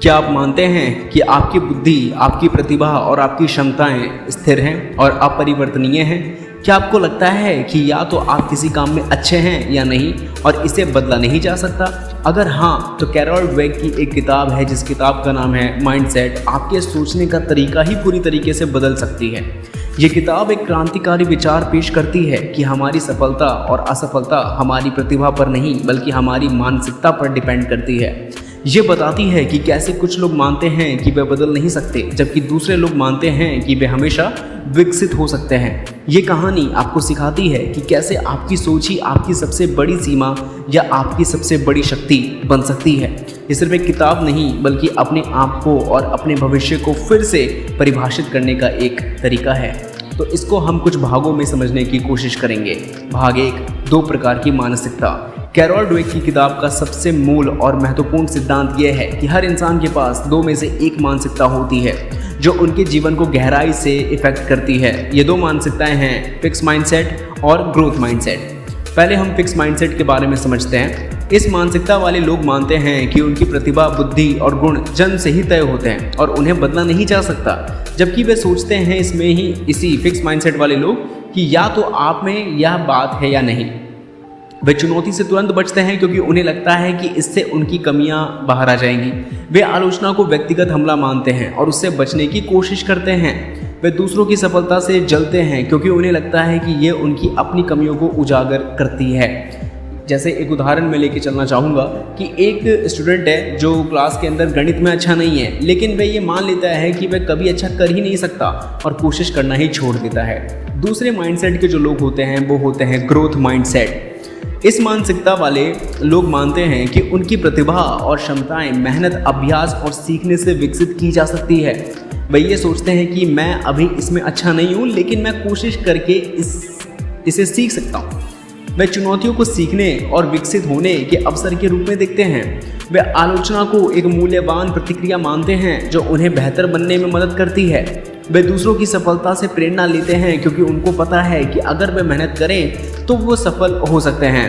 क्या आप मानते हैं कि आपकी बुद्धि, आपकी प्रतिभा और आपकी क्षमताएं स्थिर हैं और अपरिवर्तनीय हैं? क्या आपको लगता है कि या तो आप किसी काम में अच्छे हैं या नहीं और इसे बदला नहीं जा सकता? अगर हाँ, तो कैरोल डवेक की एक किताब है जिस किताब का नाम है माइंडसेट, आपके सोचने का तरीका ही पूरी तरीके से बदल सकती है। ये किताब एक क्रांतिकारी विचार पेश करती है कि हमारी सफलता और असफलता हमारी प्रतिभा पर नहीं बल्कि हमारी मानसिकता पर डिपेंड करती है। ये बताती है कि कैसे कुछ लोग मानते हैं कि वे बदल नहीं सकते जबकि दूसरे लोग मानते हैं कि वे हमेशा विकसित हो सकते हैं। ये कहानी आपको सिखाती है कि कैसे आपकी सोच ही आपकी सबसे बड़ी सीमा या आपकी सबसे बड़ी शक्ति बन सकती है। ये सिर्फ एक किताब नहीं बल्कि अपने आप को और अपने भविष्य को फिर से परिभाषित करने का एक तरीका है। तो इसको हम कुछ भागों में समझने की कोशिश करेंगे। भाग 1, 2 प्रकार की मानसिकता। कैरोल डवेक की किताब का सबसे मूल और महत्वपूर्ण सिद्धांत यह है कि हर इंसान के पास 2 में से एक मानसिकता होती है जो उनके जीवन को गहराई से इफेक्ट करती है। ये 2 मानसिकताएं हैं, फिक्स माइंडसेट और ग्रोथ माइंडसेट। पहले हम फिक्स माइंडसेट के बारे में समझते हैं। इस मानसिकता वाले लोग मानते हैं कि उनकी प्रतिभा, बुद्धि और गुण जन्म से ही तय होते हैं और उन्हें बदला नहीं जा सकता, जबकि वे सोचते हैं इसी फिक्स माइंडसेट वाले लोग कि या तो आप में यह बात है या नहीं। वे चुनौती से तुरंत बचते हैं क्योंकि उन्हें लगता है कि इससे उनकी कमियां बाहर आ जाएंगी। वे आलोचना को व्यक्तिगत हमला मानते हैं और उससे बचने की कोशिश करते हैं। वे दूसरों की सफलता से जलते हैं क्योंकि उन्हें लगता है कि ये उनकी अपनी कमियों को उजागर करती है। जैसे एक उदाहरण मैं लेके चलना चाहूँगा कि एक स्टूडेंट है जो क्लास के अंदर गणित में अच्छा नहीं है, लेकिन वह ये मान लेता है कि वह कभी अच्छा कर ही नहीं सकता और कोशिश करना ही छोड़ देता है। दूसरे माइंडसेट के जो लोग होते हैं वो होते हैं ग्रोथ माइंडसेट। इस मानसिकता वाले लोग मानते हैं कि उनकी प्रतिभा और क्षमताएं मेहनत, अभ्यास और सीखने से विकसित की जा सकती है। वे ये सोचते हैं कि मैं अभी इसमें अच्छा नहीं हूँ लेकिन मैं कोशिश करके इसे सीख सकता हूँ। वे चुनौतियों को सीखने और विकसित होने के अवसर के रूप में देखते हैं। वे आलोचना को एक मूल्यवान प्रतिक्रिया मानते हैं जो उन्हें बेहतर बनने में मदद करती है। वे दूसरों की सफलता से प्रेरणा लेते हैं क्योंकि उनको पता है कि अगर वे मेहनत करें तो वो सफल हो सकते हैं।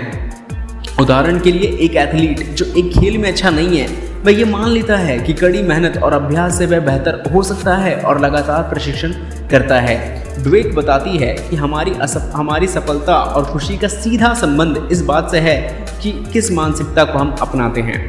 उदाहरण के लिए एक एथलीट जो एक खेल में अच्छा नहीं है, वह ये मान लेता है कि कड़ी मेहनत और अभ्यास से वह बेहतर हो सकता है और लगातार प्रशिक्षण करता है। डवेक बताती है कि हमारी सफलता और खुशी का सीधा संबंध इस बात से है कि किस मानसिकता को हम अपनाते हैं।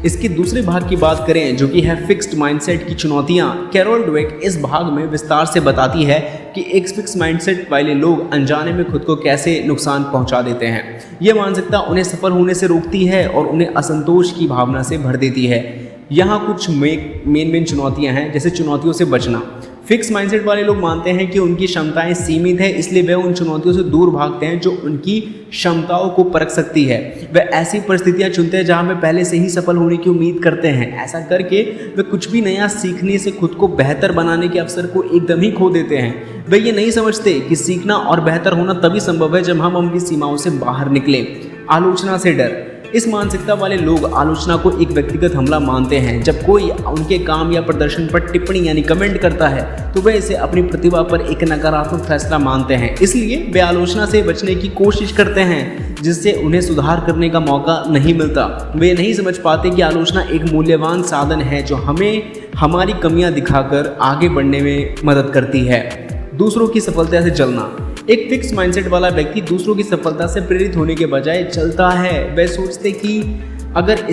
इसके दूसरे भाग की बात करें जो कि है फिक्स्ड माइंडसेट की चुनौतियां। कैरोल डवेक इस भाग में विस्तार से बताती है कि एक फिक्स माइंडसेट वाले लोग अनजाने में खुद को कैसे नुकसान पहुंचा देते हैं। यह मानसिकता उन्हें सफल होने से रोकती है और उन्हें असंतोष की भावना से भर देती है। यहाँ कुछ मेन चुनौतियाँ हैं, जैसे चुनौतियों से बचना। फिक्स माइंडसेट वाले लोग मानते हैं कि उनकी क्षमताएं सीमित है, इसलिए वे उन चुनौतियों से दूर भागते हैं जो उनकी क्षमताओं को परख सकती है। वे ऐसी परिस्थितियां चुनते हैं जहां वे पहले से ही सफल होने की उम्मीद करते हैं। ऐसा करके वे कुछ भी नया सीखने से खुद को बेहतर बनाने के अवसर को एकदम ही खो देते हैं। वे ये नहीं समझते कि सीखना और बेहतर होना तभी संभव है जब हम अपनी सीमाओं से बाहर निकलें। आलोचना से डर। इस मानसिकता वाले लोग आलोचना को एक व्यक्तिगत हमला मानते हैं। जब कोई उनके काम या प्रदर्शन पर टिप्पणी यानी कमेंट करता है तो वे इसे अपनी प्रतिभा पर एक नकारात्मक फैसला मानते हैं। इसलिए वे आलोचना से बचने की कोशिश करते हैं जिससे उन्हें सुधार करने का मौका नहीं मिलता। वे नहीं समझ पाते कि आलोचना एक मूल्यवान साधन है जो हमें हमारी कमियां दिखाकर आगे बढ़ने में मदद करती है। दूसरों की सफलता से जलना। एक फिक्स माइंडसेट वाला व्यक्ति दूसरों की सफलता से प्रेरित होने के बजाय चलता है। वह सोचते कि अगर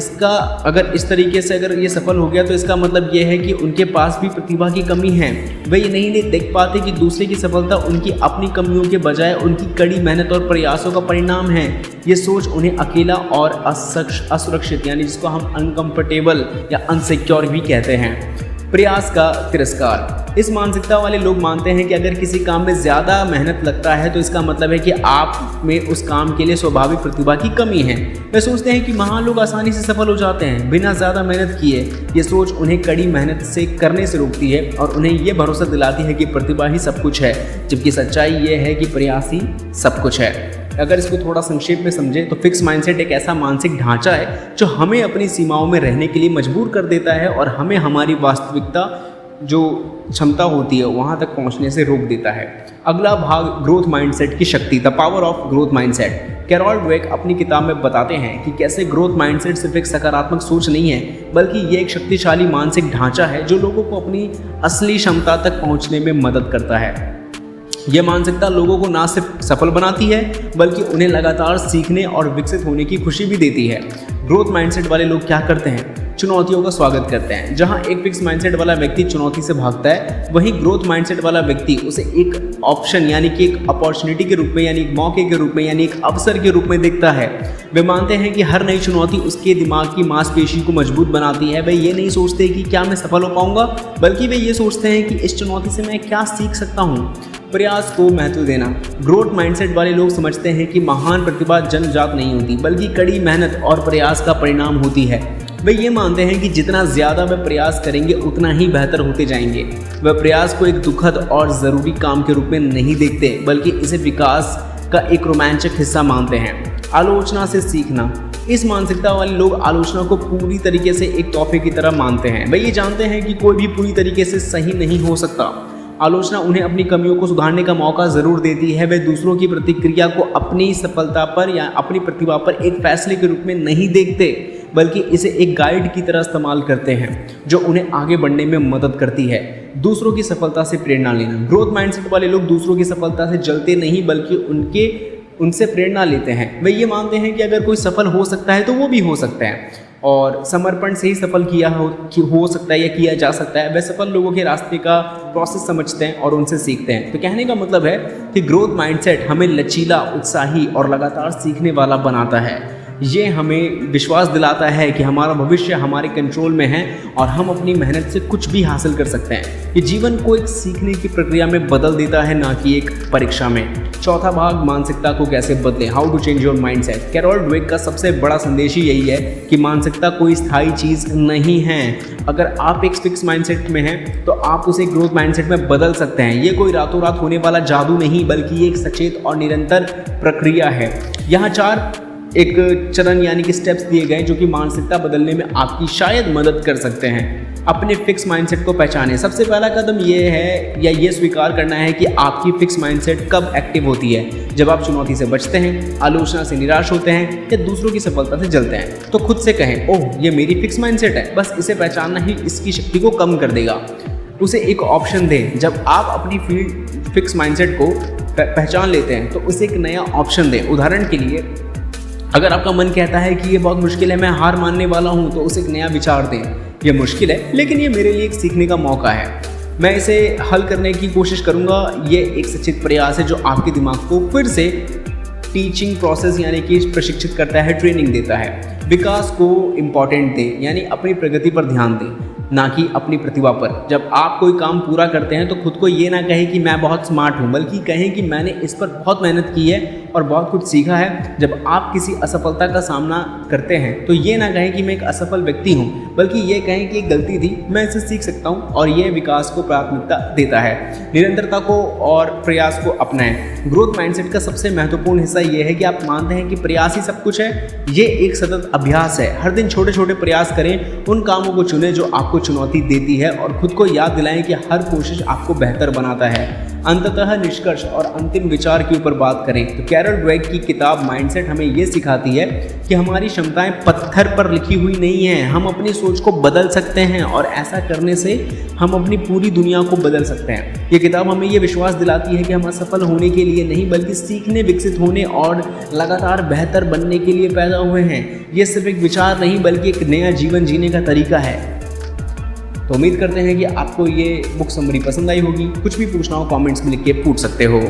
इस तरीके से अगर ये सफल हो गया तो इसका मतलब ये है कि उनके पास भी प्रतिभा की कमी है। वे ये नहीं देख पाते कि दूसरे की सफलता उनकी अपनी कमियों के बजाय उनकी कड़ी मेहनत और प्रयासों का परिणाम है। ये सोच उन्हें अकेला और असुरक्षित यानी जिसको हम अनकंफर्टेबल या अनसिक्योर भी कहते हैं। प्रयास का तिरस्कार। इस मानसिकता वाले लोग मानते हैं कि अगर किसी काम में ज़्यादा मेहनत लगता है तो इसका मतलब है कि आप में उस काम के लिए स्वाभाविक प्रतिभा की कमी है। वे सोचते हैं कि महान लोग आसानी से सफल हो जाते हैं बिना ज़्यादा मेहनत किए। ये सोच उन्हें कड़ी मेहनत से करने से रोकती है और उन्हें ये भरोसा दिलाती है कि प्रतिभा ही सब कुछ है, जबकि सच्चाई ये है कि प्रयास ही सब कुछ है। अगर इसको थोड़ा संक्षेप में समझें तो फिक्स माइंडसेट एक ऐसा मानसिक ढांचा है जो हमें अपनी सीमाओं में रहने के लिए मजबूर कर देता है और हमें हमारी वास्तविकता जो क्षमता होती है वहाँ तक पहुँचने से रोक देता है। अगला भाग ग्रोथ माइंडसेट की शक्ति, the power of growth mindset. Carol Dweck अपनी किताब में बताते हैं कि कैसे ग्रोथ माइंडसेट सिर्फ एक सकारात्मक सोच नहीं है, बल्कि ये एक शक्तिशाली मानसिक ढांचा है जो लोगों को अपनी असली क्षमता तक पहुँचने में मदद करता है। यह मानसिकता लोगों को ना सिर्फ सफल बनाती है बल्कि उन्हें लगातार सीखने और विकसित होने की खुशी भी देती है। ग्रोथ माइंडसेट वाले लोग क्या करते हैं? चुनौतियों का स्वागत करते हैं। जहां एक फिक्स माइंडसेट वाला व्यक्ति चुनौती से भागता है, वहीं ग्रोथ माइंडसेट वाला व्यक्ति उसे एक ऑप्शन यानी कि एक अपॉर्चुनिटी के रूप में, यानी एक मौके के रूप में, यानी एक अवसर के रूप में देखता है। वे मानते हैं कि हर नई चुनौती उसके दिमाग की मांसपेशी को मजबूत बनाती है। वे ये नहीं सोचते कि क्या मैं सफल हो पाऊंगा, बल्कि वे ये सोचते हैं कि इस चुनौती से मैं क्या सीख सकता हूँ। प्रयास को महत्व देना। ग्रोथ माइंडसेट वाले लोग समझते हैं कि महान प्रतिभा जन्मजात नहीं होती, बल्कि कड़ी मेहनत और प्रयास का परिणाम होती है। वे ये मानते हैं कि जितना ज़्यादा वे प्रयास करेंगे उतना ही बेहतर होते जाएंगे। वे प्रयास को एक दुखद और ज़रूरी काम के रूप में नहीं देखते, बल्कि इसे विकास का एक रोमांचक हिस्सा मानते हैं। आलोचना से सीखना। इस मानसिकता वाले लोग आलोचना को पूरी तरीके से एक तोहफे की तरह मानते हैं। वे ये जानते हैं कि कोई भी पूरी तरीके से सही नहीं हो सकता। आलोचना उन्हें अपनी कमियों को सुधारने का मौका ज़रूर देती है। वे दूसरों की प्रतिक्रिया को अपनी सफलता पर या अपनी प्रतिभा पर एक फैसले के रूप में नहीं देखते, बल्कि इसे एक गाइड की तरह इस्तेमाल करते हैं जो उन्हें आगे बढ़ने में मदद करती है। दूसरों की सफलता से प्रेरणा लेना। ग्रोथ माइंडसेट वाले लोग दूसरों की सफलता से जलते नहीं, बल्कि उनसे प्रेरणा लेते हैं। वे ये मानते हैं कि अगर कोई सफल हो सकता है तो वो भी हो सकता है, और समर्पण से ही सफल हो सकता है या किया जा सकता है। वे सफल लोगों के रास्ते का प्रोसेस समझते हैं और उनसे सीखते हैं। तो कहने का मतलब है कि ग्रोथ माइंडसेट हमें लचीला, उत्साही और लगातार सीखने वाला बनाता है। ये हमें विश्वास दिलाता है कि हमारा भविष्य हमारे कंट्रोल में है और हम अपनी मेहनत से कुछ भी हासिल कर सकते हैं। ये जीवन को एक सीखने की प्रक्रिया में बदल देता है, ना कि एक परीक्षा में। चौथा भाग, मानसिकता को कैसे बदलें, how to change your mindset. Carol Dweck का सबसे बड़ा संदेश ही यही है कि मानसिकता कोई स्थायी चीज़ नहीं है। अगर आप एक फिक्स माइंडसेट में हैं तो आप उसे ग्रोथ माइंडसेट में बदल सकते हैं। ये कोई रातों रात होने वाला जादू नहीं, बल्कि ये एक सचेत और निरंतर प्रक्रिया है। यहाँ 4 एक चरण यानी कि स्टेप्स दिए गए जो कि मानसिकता बदलने में आपकी शायद मदद कर सकते हैं। अपने फिक्स माइंडसेट को पहचानें। सबसे पहला कदम ये है या ये स्वीकार करना है कि आपकी फिक्स माइंडसेट कब एक्टिव होती है। जब आप चुनौती से बचते हैं, आलोचना से निराश होते हैं या दूसरों की सफलता से जलते हैं, तो खुद से कहें, ओह ये मेरी फिक्स माइंडसेट है। बस इसे पहचानना ही इसकी शक्ति को कम कर देगा। उसे एक ऑप्शन दें। जब आप अपनी फिक्स माइंडसेट को पहचान लेते हैं तो उसे एक नया ऑप्शन दें। उदाहरण के लिए, अगर आपका मन कहता है कि ये बहुत मुश्किल है, मैं हार मानने वाला हूँ, तो उसे एक नया विचार दें। ये मुश्किल है, लेकिन ये मेरे लिए एक सीखने का मौका है। मैं इसे हल करने की कोशिश करूँगा। ये एक सचेत प्रयास है जो आपके दिमाग को फिर से टीचिंग प्रोसेस यानी कि प्रशिक्षित करता है, ट्रेनिंग देता है। विकास को इम्पॉर्टेंट दें, यानी अपनी प्रगति पर ध्यान दें, ना कि अपनी प्रतिभा पर। जब आप कोई काम पूरा करते हैं तो खुद को ये ना कहें कि मैं बहुत स्मार्ट हूँ, बल्कि कहें कि मैंने इस पर बहुत मेहनत की है और बहुत कुछ सीखा है। जब आप किसी असफलता का सामना करते हैं तो ये ना कहें कि मैं एक असफल व्यक्ति हूँ, बल्कि ये कहें कि एक गलती थी, मैं इसे सीख सकता हूँ, और ये विकास को प्राथमिकता देता है। निरंतरता को और प्रयास को अपनाएं। ग्रोथ माइंडसेट का सबसे महत्वपूर्ण हिस्सा ये है कि आप मानते हैं कि प्रयास ही सब कुछ है। ये एक सतत अभ्यास है। हर दिन छोटे छोटे प्रयास करें, उन कामों को चुनें जो आपको चुनौती देती है, और खुद को याद दिलाएं कि हर कोशिश आपको बेहतर बनाता है। अंततः निष्कर्ष और अंतिम विचार के ऊपर बात करें तो कैरोल ड्वेक की किताब माइंडसेट हमें ये सिखाती है कि हमारी क्षमताएं पत्थर पर लिखी हुई नहीं हैं। हम अपनी सोच को बदल सकते हैं, और ऐसा करने से हम अपनी पूरी दुनिया को बदल सकते हैं। ये किताब हमें ये विश्वास दिलाती है कि हम असफल होने के लिए नहीं, बल्कि सीखने, विकसित होने और लगातार बेहतर बनने के लिए पैदा हुए हैं। ये सिर्फ एक विचार नहीं, बल्कि एक नया जीवन जीने का तरीका है। तो उम्मीद करते हैं कि आपको ये बुक समरी पसंद आई होगी। कुछ भी पूछना हो कमेंट्स में लिख के पूछ सकते हो।